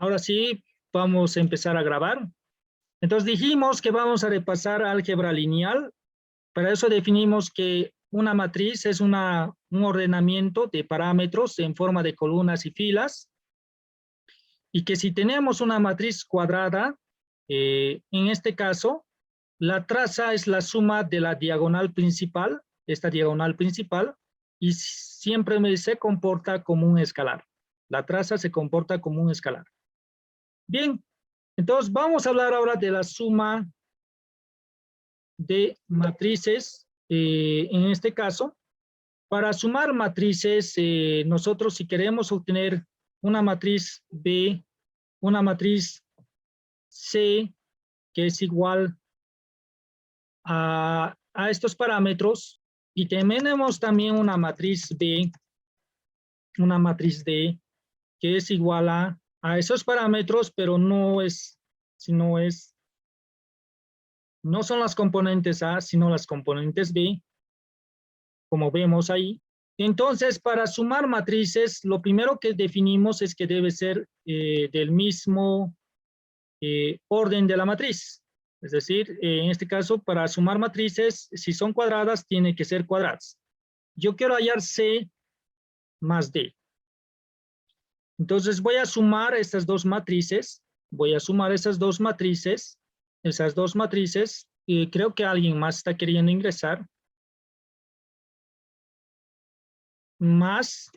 Ahora sí, vamos a empezar a grabar. Entonces dijimos que vamos a repasar álgebra lineal. Para eso definimos que una matriz es un ordenamiento de parámetros en forma de columnas y filas. Y que si tenemos una matriz cuadrada, en este caso, la traza es la suma de la diagonal principal, esta diagonal principal, y siempre se comporta como un escalar. La traza se comporta como un escalar. Bien, entonces vamos a hablar ahora de la suma de matrices. En este caso, para sumar matrices, nosotros si queremos obtener una matriz B, una matriz C, que es igual a estos parámetros, y tenemos también una matriz B, una matriz D, que es igual a esos parámetros, pero no son las componentes A, sino las componentes B, como vemos ahí. Entonces, para sumar matrices, lo primero que definimos es que debe ser del mismo orden de la matriz. Es decir, en este caso, para sumar matrices, si son cuadradas, tiene que ser cuadradas. Yo quiero hallar C más D. Entonces, voy a sumar estas dos matrices. Voy a sumar esas dos matrices. Y creo que alguien más está queriendo ingresar. Más.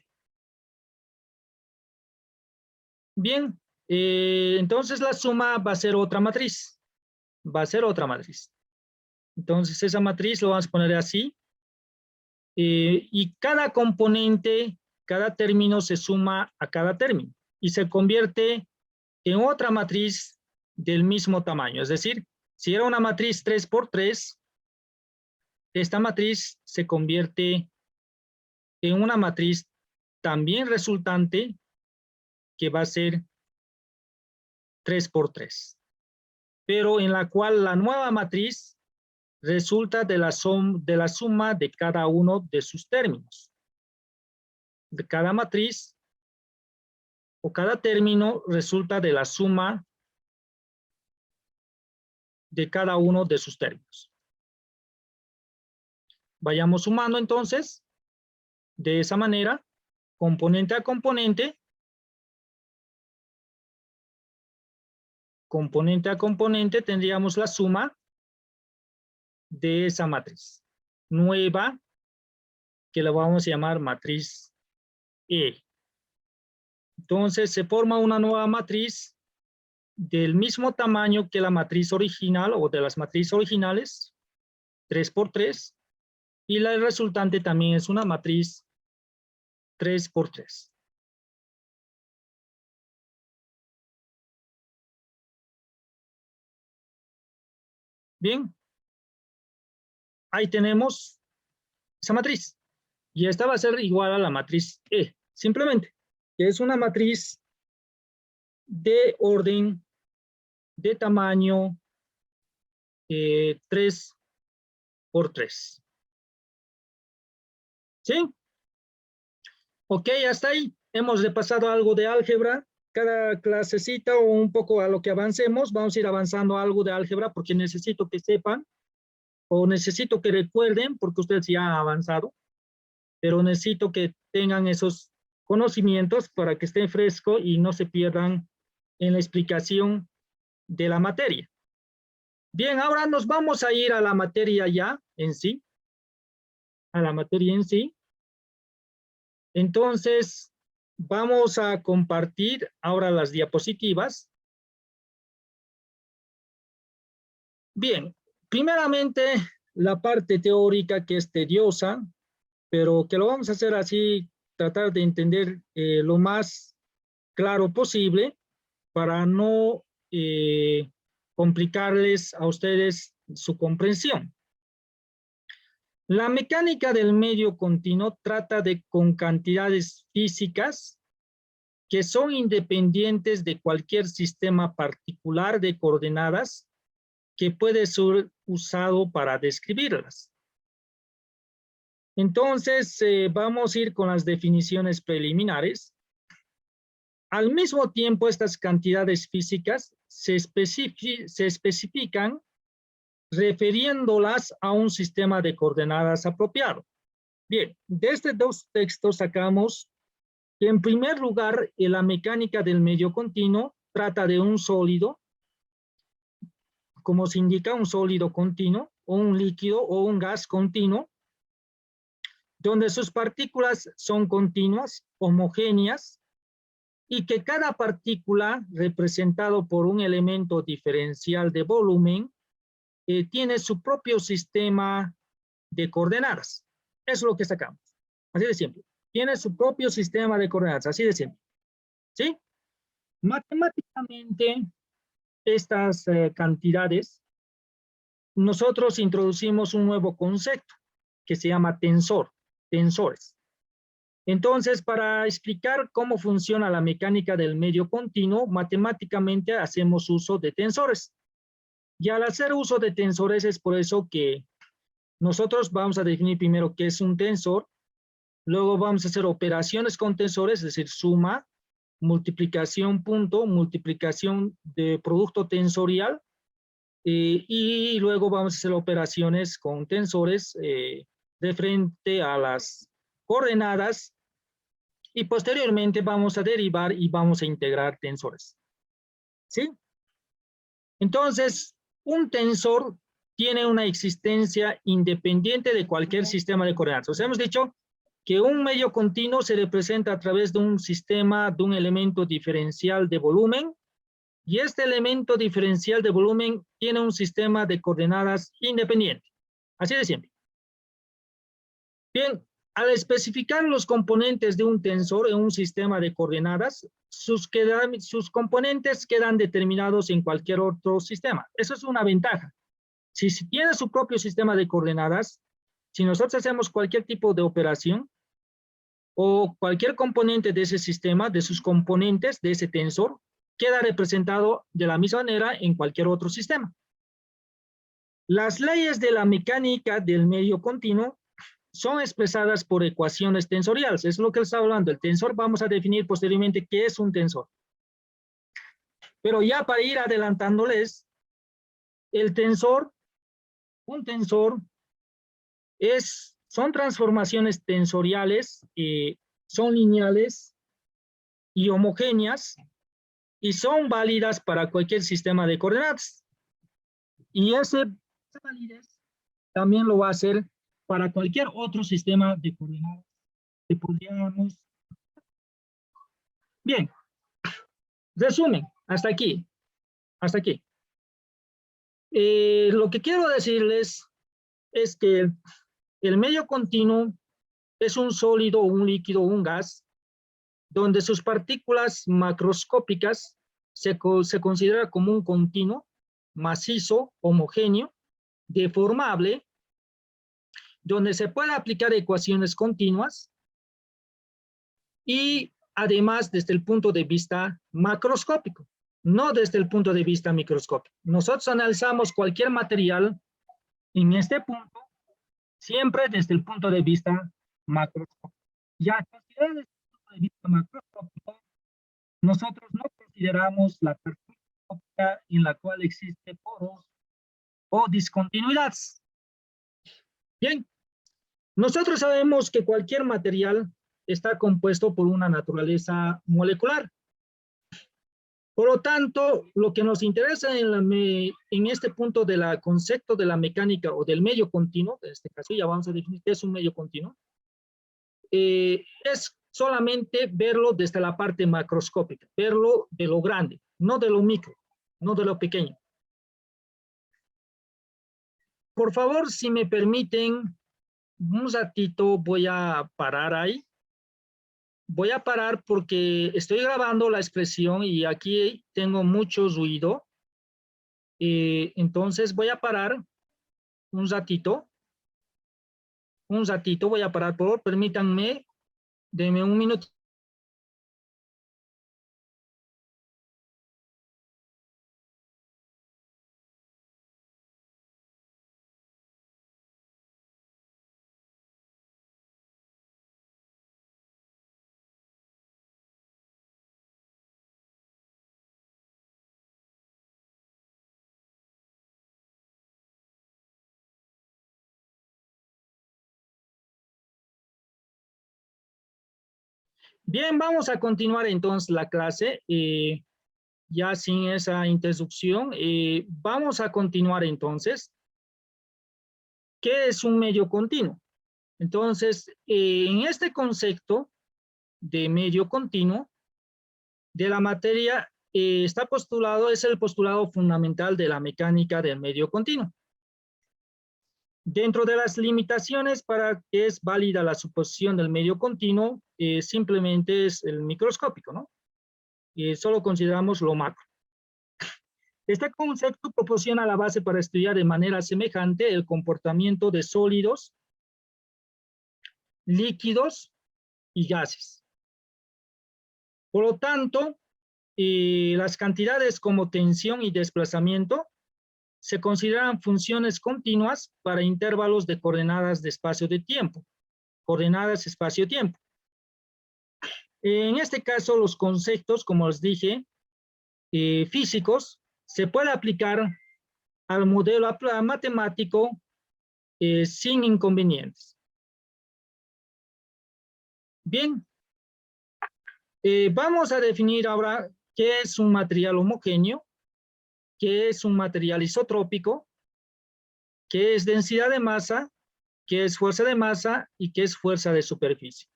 Bien. Entonces, la suma va a ser otra matriz. Va a ser otra matriz. Entonces, esa matriz lo vamos a poner así. Y cada componente, cada término se suma a cada término y se convierte en otra matriz del mismo tamaño. Es decir, si era una matriz 3 por 3, esta matriz se convierte en una matriz también resultante que va a ser 3 por 3, pero en la cual la nueva matriz resulta de la suma de cada uno de sus términos. De cada matriz o cada término resulta de la suma de cada uno de sus términos. Vayamos sumando entonces de esa manera, componente a componente, tendríamos la suma de esa matriz nueva, que la vamos a llamar matriz E. Entonces se forma una nueva matriz del mismo tamaño que la matriz original o de las matrices originales, 3 por 3, y la resultante también es una matriz 3 por 3. Bien, ahí tenemos esa matriz. Y esta va a ser igual a la matriz E, simplemente, que es una matriz de orden, de tamaño 3 por 3. ¿Sí? Ok, hasta ahí. Hemos repasado algo de álgebra. Cada clasecita o un poco a lo que avancemos, vamos a ir avanzando algo de álgebra porque necesito que sepan o necesito que recuerden, porque ustedes ya han avanzado, pero necesito que tengan esos conocimientos para que estén frescos y no se pierdan en la explicación de la materia. Bien, ahora nos vamos a ir a la materia ya en sí, a la materia en sí. Entonces, vamos a compartir ahora las diapositivas. Bien, primeramente la parte teórica, que es tediosa, pero que lo vamos a hacer así, tratar de entender lo más claro posible para no complicarles a ustedes su comprensión. La mecánica del medio continuo trata con cantidades físicas que son independientes de cualquier sistema particular de coordenadas que puede ser usado para describirlas. Entonces, vamos a ir con las definiciones preliminares. Al mismo tiempo, estas cantidades físicas se especifican refiriéndolas a un sistema de coordenadas apropiado. Bien, de estos dos textos sacamos que en primer lugar, la mecánica del medio continuo trata de un sólido, como se indica, un sólido continuo, o un líquido o un gas continuo, donde sus partículas son continuas, homogéneas, y que cada partícula, representado por un elemento diferencial de volumen, tiene su propio sistema de coordenadas. Eso es lo que sacamos. Así de simple. Tiene su propio sistema de coordenadas, así de simple. ¿Sí? Matemáticamente, estas cantidades, nosotros introducimos un nuevo concepto que se llama tensores. Entonces, para explicar cómo funciona la mecánica del medio continuo, matemáticamente hacemos uso de tensores. Y al hacer uso de tensores es por eso que nosotros vamos a definir primero qué es un tensor, luego vamos a hacer operaciones con tensores, es decir, suma, multiplicación punto, multiplicación de producto tensorial, y luego vamos a hacer operaciones con tensores de frente a las coordenadas, y posteriormente vamos a derivar y vamos a integrar tensores. ¿Sí? Entonces, un tensor tiene una existencia independiente de cualquier sistema de coordenadas. O sea, hemos dicho que un medio continuo se representa a través de un sistema, de un elemento diferencial de volumen, y este elemento diferencial de volumen tiene un sistema de coordenadas independiente. Así de simple. Bien, al especificar los componentes de un tensor en un sistema de coordenadas, sus componentes quedan determinados en cualquier otro sistema. Eso es una ventaja. Si tiene su propio sistema de coordenadas, si nosotros hacemos cualquier tipo de operación o cualquier componente de ese sistema, de sus componentes de ese tensor, queda representado de la misma manera en cualquier otro sistema. Las leyes de la mecánica del medio continuo son expresadas por ecuaciones tensoriales. Es lo que está hablando. El tensor, vamos a definir posteriormente qué es un tensor. Pero ya para ir adelantándoles, el tensor, un tensor son transformaciones tensoriales, son lineales y homogéneas, y son válidas para cualquier sistema de coordenadas. Y esa validez también lo va a hacer para cualquier otro sistema de coordenadas que podríamos. Bien, resumen, hasta aquí, hasta aquí. Lo que quiero decirles es que el medio continuo es un sólido, un líquido, un gas, donde sus partículas macroscópicas se considera como un continuo, macizo, homogéneo, deformable, donde se puede aplicar ecuaciones continuas y además desde el punto de vista macroscópico, no desde el punto de vista microscópico. Nosotros analizamos cualquier material en este punto siempre desde el punto de vista macroscópico. Ya considerando desde el punto de vista macroscópico, nosotros no consideramos la apertura óptica en la cual existe poros o discontinuidades. Bien, nosotros sabemos que cualquier material está compuesto por una naturaleza molecular. Por lo tanto, lo que nos interesa en este punto del concepto de la mecánica o del medio continuo, en este caso ya vamos a definir qué es un medio continuo, es solamente verlo desde la parte macroscópica, verlo de lo grande, no de lo micro, no de lo pequeño. Por favor, si me permiten, un ratito voy a parar ahí. Voy a parar porque estoy grabando la expresión y aquí tengo mucho ruido. Entonces voy a parar un ratito. Un ratito voy a parar, por favor, permítanme, denme un minuto. Bien, vamos a continuar entonces la clase. Ya sin esa introducción, vamos a continuar entonces. ¿Qué es un medio continuo? Entonces, en este concepto de medio continuo de la materia, está postulado, es el postulado fundamental de la mecánica del medio continuo. Dentro de las limitaciones para que es válida la suposición del medio continuo, simplemente es el microscópico, ¿no? Solo consideramos lo macro. Este concepto proporciona la base para estudiar de manera semejante el comportamiento de sólidos, líquidos y gases. Por lo tanto, las cantidades como tensión y desplazamiento se consideran funciones continuas para intervalos de coordenadas de espacio de tiempo, coordenadas espacio-tiempo. En este caso, los conceptos, como les dije, físicos, se puede aplicar al modelo matemático sin inconvenientes. Bien, vamos a definir ahora qué es un material homogéneo, qué es un material isotrópico, qué es densidad de masa, qué es fuerza de masa y qué es fuerza de superficie.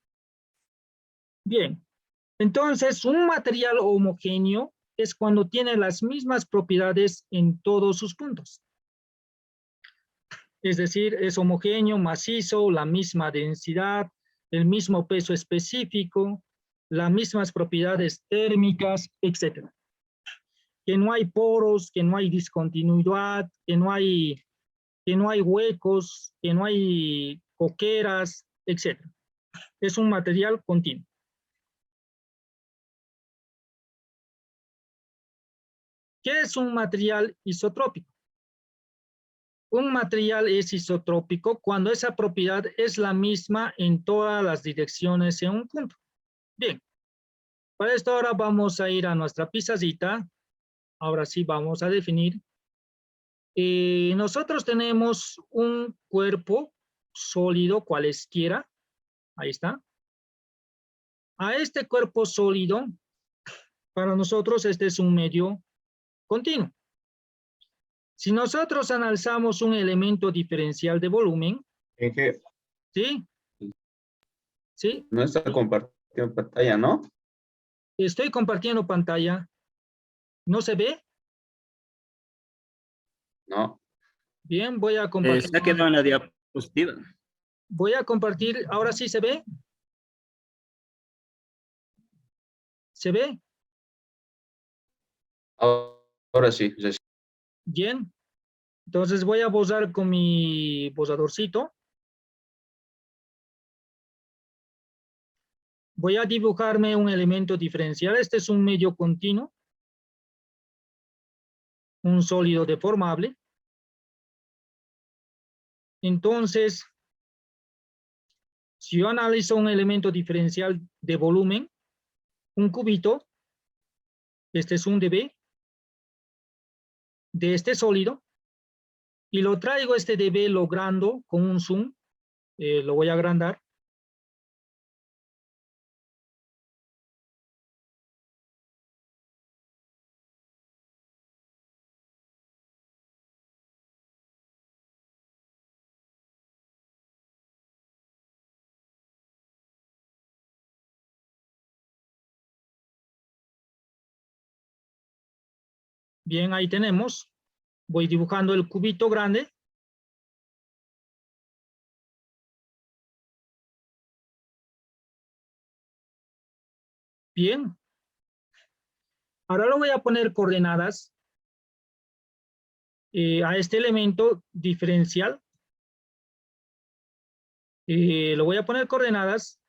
Bien, entonces un material homogéneo es cuando tiene las mismas propiedades en todos sus puntos. Es decir, es homogéneo, macizo, la misma densidad, el mismo peso específico, las mismas propiedades térmicas, etc. Que no hay poros, que no hay discontinuidad, que no hay huecos, que no hay coqueras, etc. Es un material continuo. ¿Qué es un material isotrópico? Un material es isotrópico cuando esa propiedad es la misma en todas las direcciones en un punto. Bien, para esto ahora vamos a ir a nuestra pizarrita. Ahora sí vamos a definir. Nosotros tenemos un cuerpo sólido cualesquiera. Ahí está. A este cuerpo sólido, para nosotros este es un medio continuo. Si nosotros analizamos un elemento diferencial de volumen, Que ¿sí? ¿Sí? no está compartiendo pantalla, ¿no? Estoy compartiendo pantalla. ¿No se ve? No. Bien, voy a compartir. Se ha quedado en la diapositiva. Voy a compartir. ¿Ahora sí se ve? ¿Se ve? Ahora sí. Bien. Entonces voy a borrar con mi borradorcito. Voy a dibujarme un elemento diferencial. Este es un medio continuo. Un sólido deformable. Entonces, si yo analizo un elemento diferencial de volumen, un cubito, este es un dB, de este sólido, y lo traigo este dB logrando con un zoom, lo voy a agrandar. Bien, ahí tenemos. Voy dibujando el cubito grande. Bien. Ahora lo voy a poner coordenadas a este elemento diferencial. Lo voy a poner coordenadas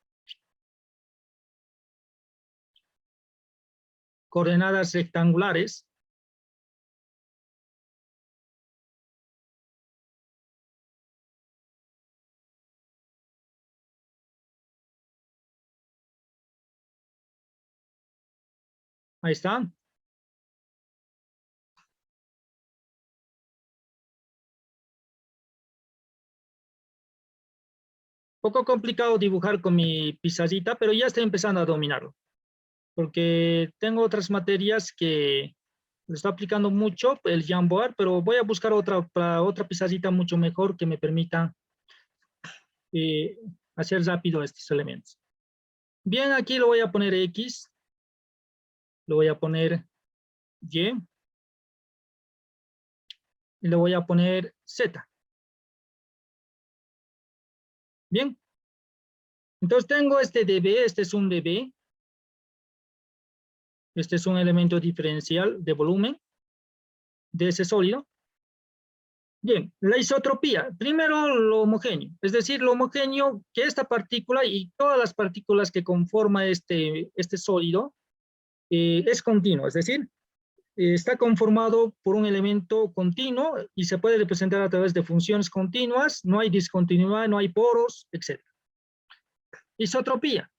rectangulares. Ahí está. Poco complicado dibujar con mi pizarrita, pero ya estoy empezando a dominarlo. Porque tengo otras materias que lo estoy aplicando mucho, el Jamboard, pero voy a buscar otra pizarrita mucho mejor que me permita eh, hacer rápido estos elementos. Bien, aquí lo voy a poner X, lo voy a poner Y, y le voy a poner Z. Bien, entonces tengo este dB, este es un dB, este es un elemento diferencial de volumen de ese sólido. Bien, la isotropía, primero lo homogéneo, es decir, lo homogéneo que esta partícula y todas las partículas que conforman este sólido es continuo, es decir, está conformado por un elemento continuo y se puede representar a través de funciones continuas, no hay discontinuidad, no hay poros, etc. Isotropía,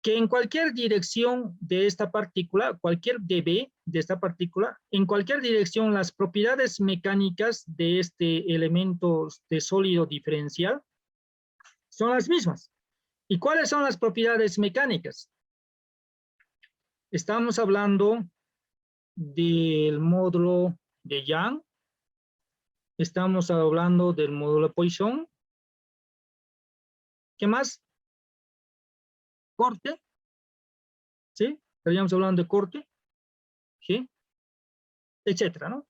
que en cualquier dirección de esta partícula, cualquier dB de esta partícula, en cualquier dirección las propiedades mecánicas de este elemento de sólido diferencial son las mismas. ¿Y cuáles son las propiedades mecánicas? Estamos hablando del módulo de Young, estamos hablando del módulo de Poisson. ¿Qué más? Corte, ¿sí? Estaríamos hablando de corte, ¿sí? Etcétera, ¿no?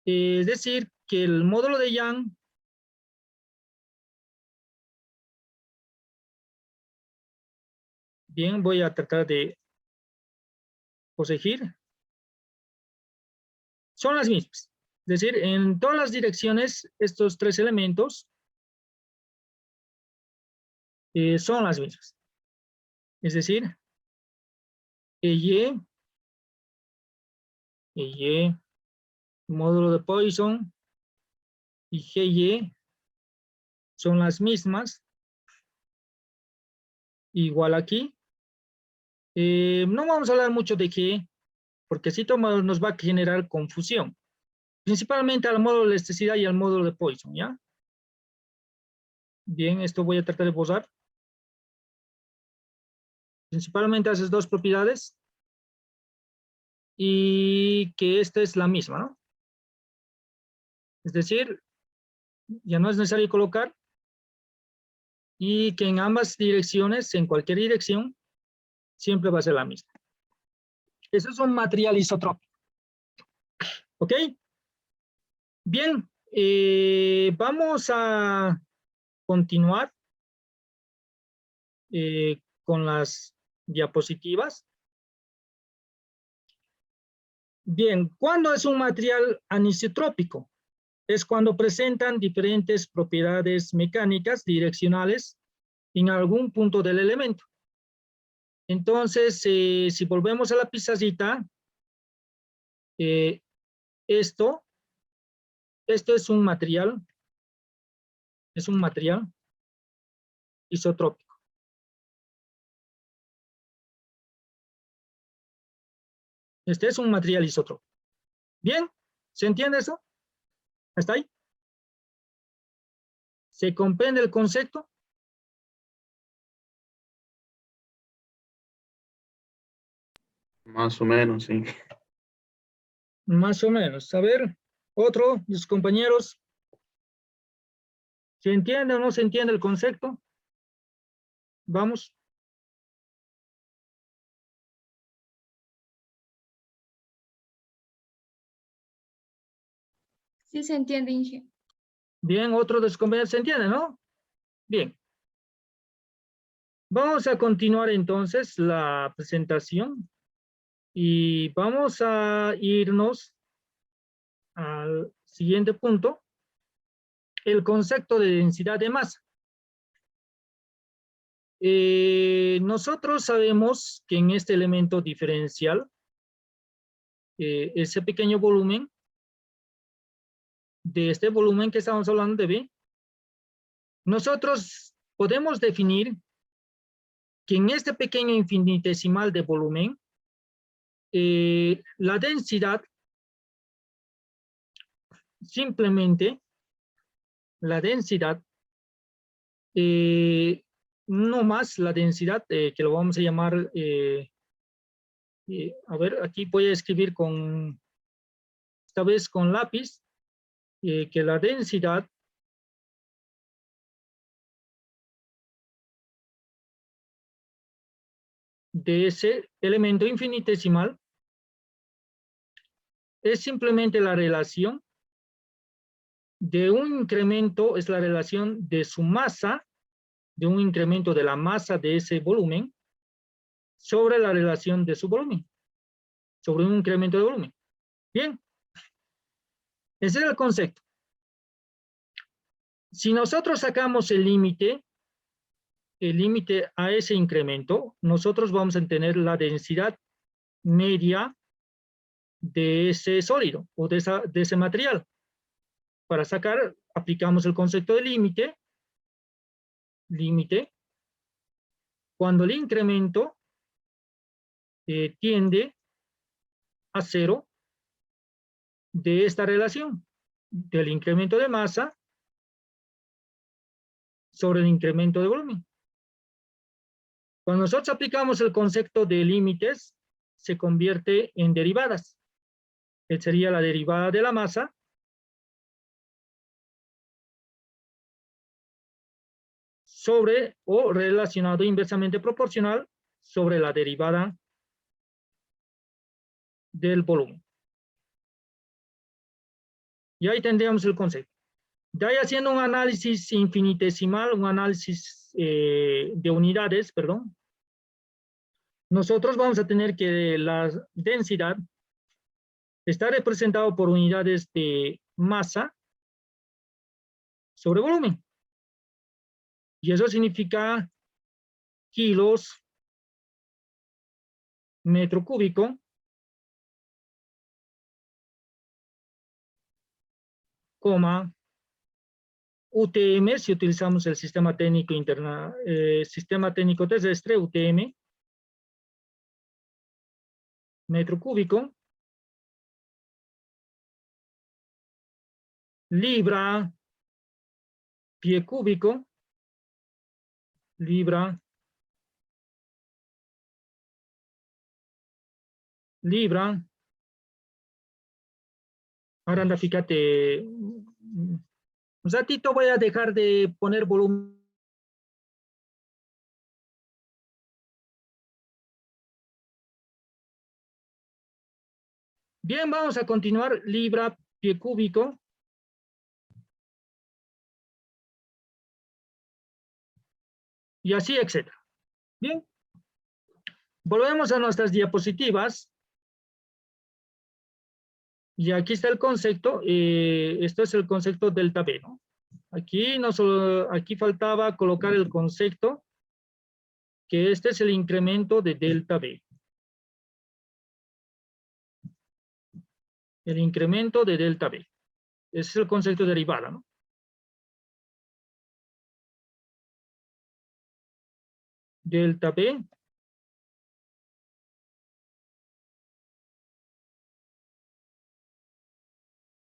Es decir, que el módulo de Young bien, voy a tratar de corregir, son las mismas. Es decir, en todas las direcciones, estos tres elementos son las mismas. Es decir, EY, módulo de Poisson y GY son las mismas. Igual aquí. No vamos a hablar mucho de G, porque si nos va a generar confusión. Principalmente al módulo de elasticidad y al módulo de Poisson, ¿ya? Bien, esto voy a tratar de borrar. Principalmente a esas dos propiedades. Y que esta es la misma, ¿no? Es decir, ya no es necesario colocar. Y que en ambas direcciones, en cualquier dirección, siempre va a ser la misma. Eso es un material isotrópico. ¿Ok? Bien, vamos a continuar con las diapositivas. Bien, ¿cuándo es un material anisotrópico? Es cuando presentan diferentes propiedades mecánicas direccionales en algún punto del elemento. Entonces, si volvemos a la pizarrita, esto es un material isotrópico. Este es un material isotrópico. Bien, ¿se entiende eso? ¿Hasta ahí? ¿Se comprende el concepto? Más o menos, sí. Más o menos. A ver, otro, mis compañeros. ¿Se entiende o no se entiende el concepto? Vamos. Sí se entiende, Inge. Bien, otro de sus compañeros se entiende, ¿no? Bien. Vamos a continuar entonces la presentación y vamos a irnos al siguiente punto, el concepto de densidad de masa. Nosotros sabemos que en este elemento diferencial, ese pequeño volumen, de este volumen que estamos hablando de B, nosotros podemos definir que en este pequeño infinitesimal de volumen, la densidad, simplemente, la densidad no más la densidad, que lo vamos a llamar, a ver, aquí voy a escribir con, esta vez con lápiz, que la densidad de ese elemento infinitesimal es simplemente la relación de un incremento, es la relación de su masa, de un incremento de la masa de ese volumen sobre la relación de su volumen, sobre un incremento de volumen. Bien, ese es el concepto. Si nosotros sacamos el límite a ese incremento, nosotros vamos a tener la densidad media de ese sólido o de ese material. Para sacar, aplicamos el concepto de límite, cuando el incremento tiende a cero de esta relación del incremento de masa sobre el incremento de volumen. Cuando nosotros aplicamos el concepto de límites, se convierte en derivadas. Que sería la derivada de la masa sobre o relacionado inversamente proporcional sobre la derivada del volumen. Y ahí tendríamos el concepto. Ya haciendo un análisis infinitesimal, un análisis de unidades, perdón, nosotros vamos a tener que la densidad está representada por unidades de masa sobre volumen. Y eso significa kilos, metro cúbico, coma, UTM, si utilizamos el sistema técnico sistema técnico terrestre, UTM, metro cúbico, libra, pie cúbico, libra, ahora anda, fíjate, un ratito voy a dejar de poner volumen. Bien, vamos a continuar, libra, pie cúbico. Y así, etcétera. Bien. Volvemos a nuestras diapositivas. Y aquí está el concepto. Esto es el concepto delta B, ¿no? Aquí, aquí faltaba colocar el concepto que este es el incremento de delta B. El incremento de delta B. Ese es el concepto de derivada, ¿no? Delta B.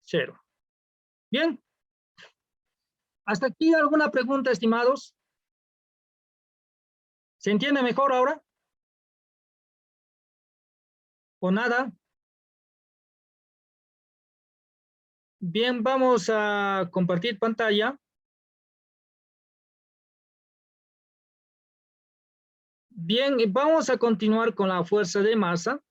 Cero. Bien. ¿Hasta aquí alguna pregunta, estimados? ¿Se entiende mejor ahora? ¿O nada? Bien, vamos a compartir pantalla. Bien, vamos a continuar con la fuerza de masa.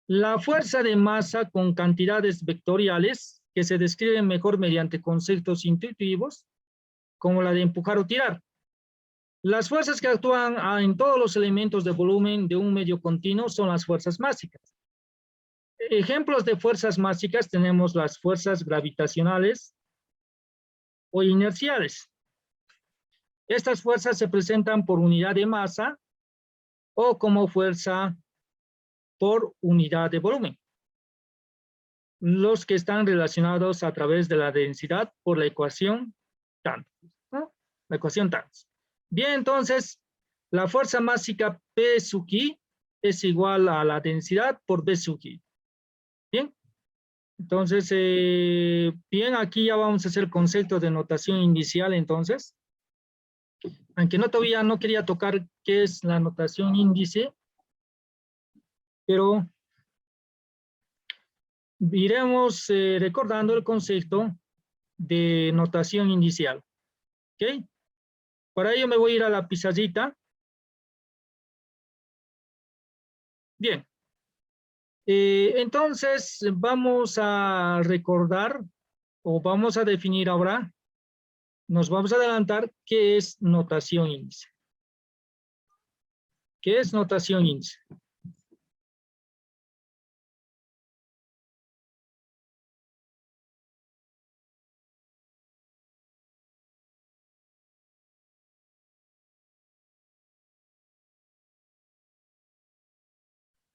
La fuerza de masa con cantidades vectoriales que se describen mejor mediante conceptos intuitivos, como la de empujar o tirar. Las fuerzas que actúan en todos los elementos de volumen de un medio continuo son las fuerzas másicas. Ejemplos de fuerzas másicas tenemos las fuerzas gravitacionales o inerciales. Estas fuerzas se presentan por unidad de masa o como fuerza por unidad de volumen. Los que están relacionados a través de la densidad por la ecuación tan, ¿no? La ecuación tan. Bien, entonces, la fuerza másica P sub I es igual a la densidad por B sub I. Bien. Entonces, bien, aquí ya vamos a hacer el concepto de notación inicial, entonces. Aunque no todavía no quería tocar qué es la notación índice, pero iremos recordando el concepto de notación inicial. ¿Ok? Para ello me voy a ir a la pizarrita. Bien. Entonces vamos a recordar o vamos a definir ahora, nos vamos a adelantar qué es notación índice. ¿Qué es notación índice?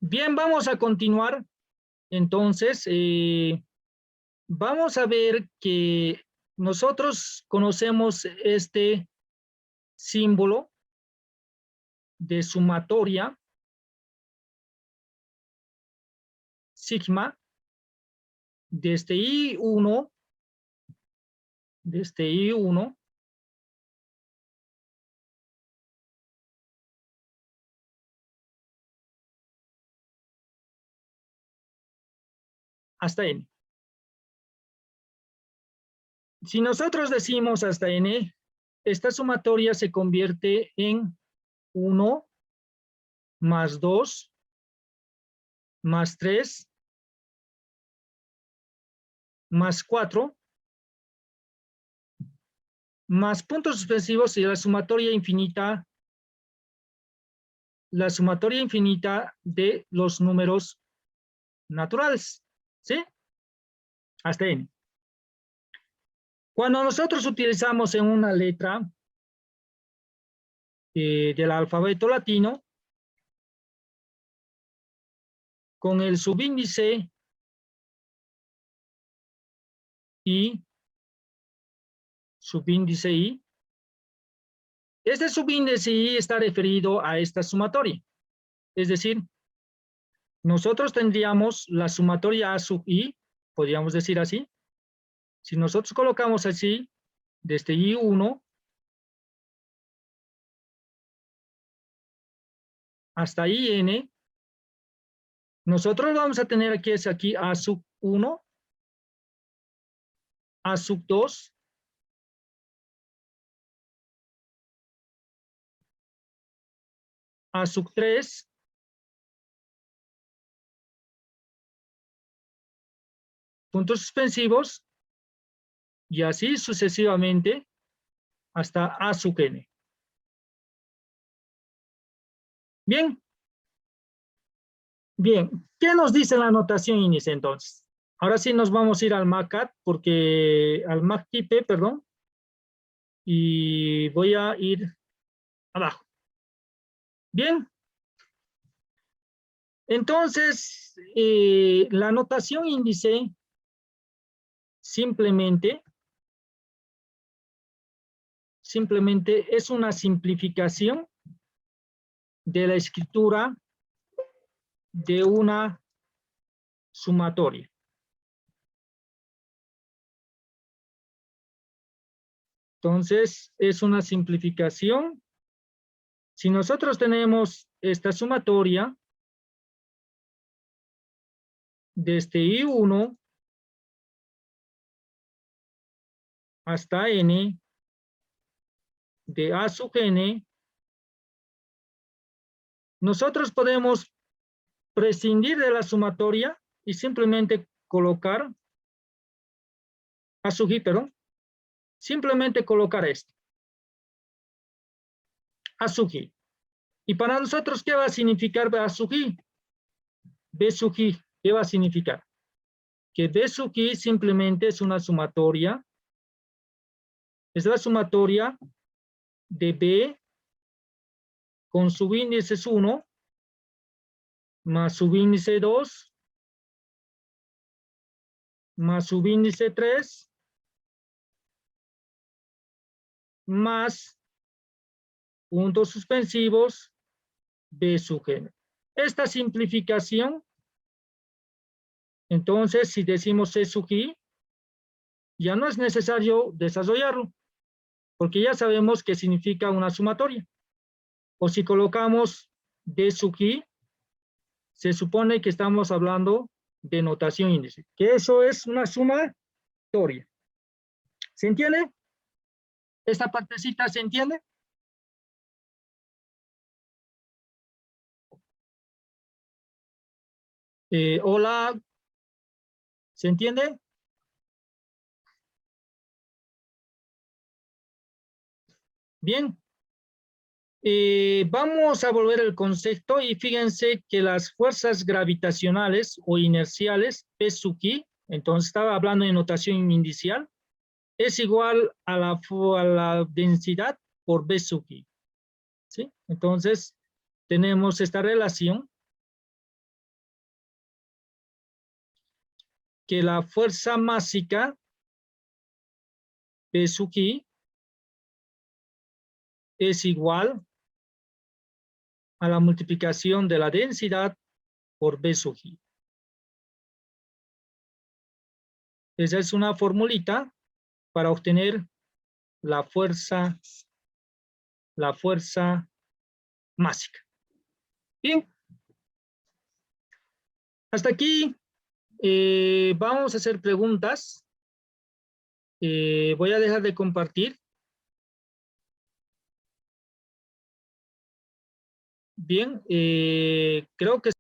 Bien, vamos a continuar. Entonces, vamos a ver que nosotros conocemos este símbolo de sumatoria, sigma, desde I1, hasta N. Si nosotros decimos hasta N, esta sumatoria se convierte en 1 más 2 más 3 más 4 más puntos suspensivos y la sumatoria infinita de los números naturales, ¿sí? Hasta N. Cuando nosotros utilizamos en una letra del alfabeto latino, con el subíndice I, este subíndice I está referido a esta sumatoria. Es decir, nosotros tendríamos la sumatoria A sub I, podríamos decir así. Si nosotros colocamos así, desde I1 hasta IN, nosotros vamos a tener aquí A sub 1, A sub 2, A sub 3, puntos suspensivos, y así sucesivamente hasta A sub n. Bien. Bien, ¿qué nos dice la notación índice entonces? Ahora sí nos vamos a ir al MACAT, al MACTIPE, perdón, y voy a ir abajo. Bien. Entonces, la notación índice simplemente es una simplificación de la escritura de una sumatoria. Entonces, es una simplificación. Si nosotros tenemos esta sumatoria desde I1 hasta N, de A sub N, nosotros podemos prescindir de la sumatoria y simplemente colocar A sub I, perdón, simplemente colocar esto, A sub I. Y para nosotros, ¿qué va a significar A sub I? B sub I, ¿qué va a significar? Que B sub I simplemente es una sumatoria, es la sumatoria de B con subíndice 1 más subíndice 2 más subíndice 3 más puntos suspensivos B sub n. Esta simplificación Entonces, si decimos C sub I, ya no es necesario desarrollarlo, porque ya sabemos que significa una sumatoria. O si colocamos D sub I, se supone que estamos hablando de notación índice, que eso es una sumatoria. ¿Se entiende? ¿Esta partecita se entiende? Hola, ¿se entiende? Bien. Vamos a volver al concepto y fíjense que las fuerzas gravitacionales o inerciales, P sub I, entonces estaba hablando de notación indicial, es igual a la densidad por B sub I. ¿Sí? Entonces, tenemos esta relación que la fuerza másica P sub I es igual a la multiplicación de la densidad por B sub I. Esa es una formulita para obtener la fuerza másica. Bien. Hasta aquí vamos a hacer preguntas. Voy a dejar de compartir. Bien, creo que